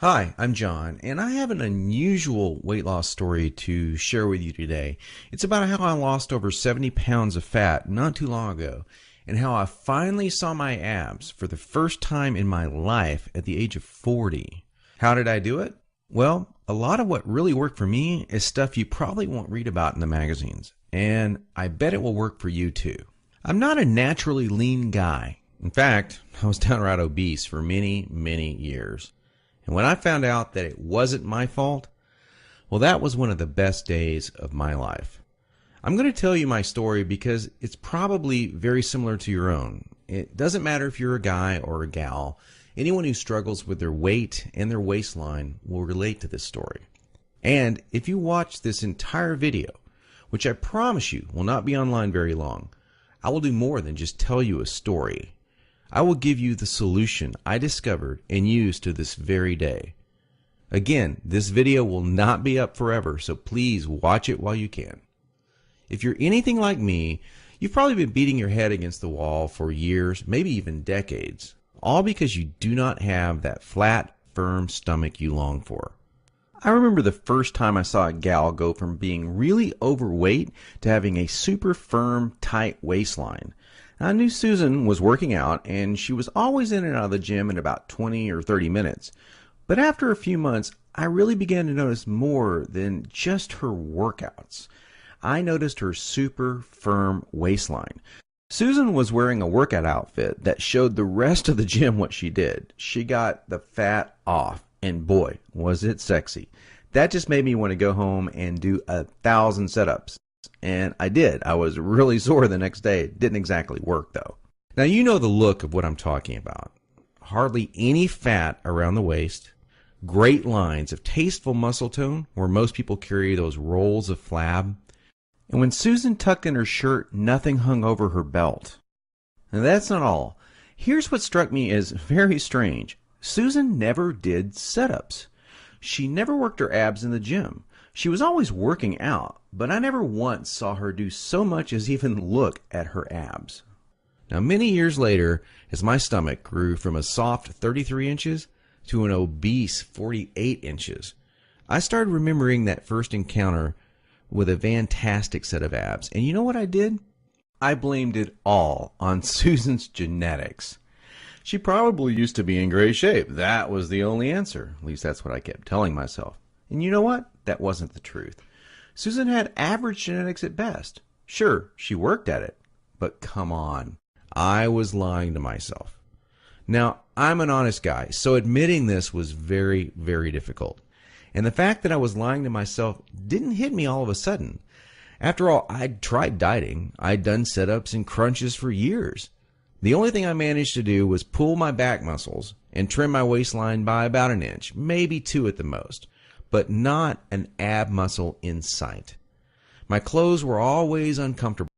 Hi, I'm John, and I have an unusual weight loss story to share with you today. It's about how I lost over 70 pounds of fat not too long ago, and how I finally saw my abs for the first time in my life at the age of 40. How did I do it? Well, a lot of what really worked for me is stuff you probably won't read about in the magazines, and I bet it will work for you too. I'm not a naturally lean guy. In fact, I was downright obese for many years. And when I found out that it wasn't my fault, well, that was one of the best days of my life. I'm going to tell you my story because it's probably very similar to your own. It doesn't matter if you're a guy or a gal. Anyone who struggles with their weight and their waistline will relate to this story. And if you watch this entire video, which I promise you will not be online very long, I will do more than just tell you a story. I will give you the solution I discovered and use to this very day. Again, this video will not be up forever, so please watch it while you can. If you're anything like me, you've probably been beating your head against the wall for years, maybe even decades, all because you do not have that flat, firm stomach you long for. I remember the first time I saw a gal go from being really overweight to having a super firm, tight waistline. I knew Susan was working out, and she was always in and out of the gym in about 20 or 30 minutes. But after a few months, I really began to notice more than just her workouts. I noticed her super firm waistline. Susan was wearing a workout outfit that showed the rest of the gym what she did. She got the fat off, and boy, was it sexy. That just made me want to go home and do 1,000 setups. And I did. I was really sore the next day. It didn't exactly work, though. Now, you know the look of what I'm talking about. Hardly any fat around the waist, great lines of tasteful muscle tone where most people carry those rolls of flab. And when Susan tucked in her shirt, nothing hung over her belt. And that's not all. Here's what struck me as very strange. Susan never did setups. She never worked her abs in the gym. She was always working out, but I never once saw her do so much as even look at her abs. Now, many years later, as my stomach grew from a soft 33 inches to an obese 48 inches, I started remembering that first encounter with a fantastic set of abs. And you know what I did? I blamed it all on Susan's genetics. She probably used to be in great shape. That was the only answer. At least that's what I kept telling myself. And you know what? That wasn't the truth. Susan had average genetics at best. Sure, she worked at it. But come on. I was lying to myself. Now, I'm an honest guy, so admitting this was very difficult. And the fact that I was lying to myself didn't hit me all of a sudden. After all, I'd tried dieting. I'd done sit-ups and crunches for years. The only thing I managed to do was pull my back muscles and trim my waistline by about an inch, maybe 2 at the most, but not an ab muscle in sight. My clothes were always uncomfortable.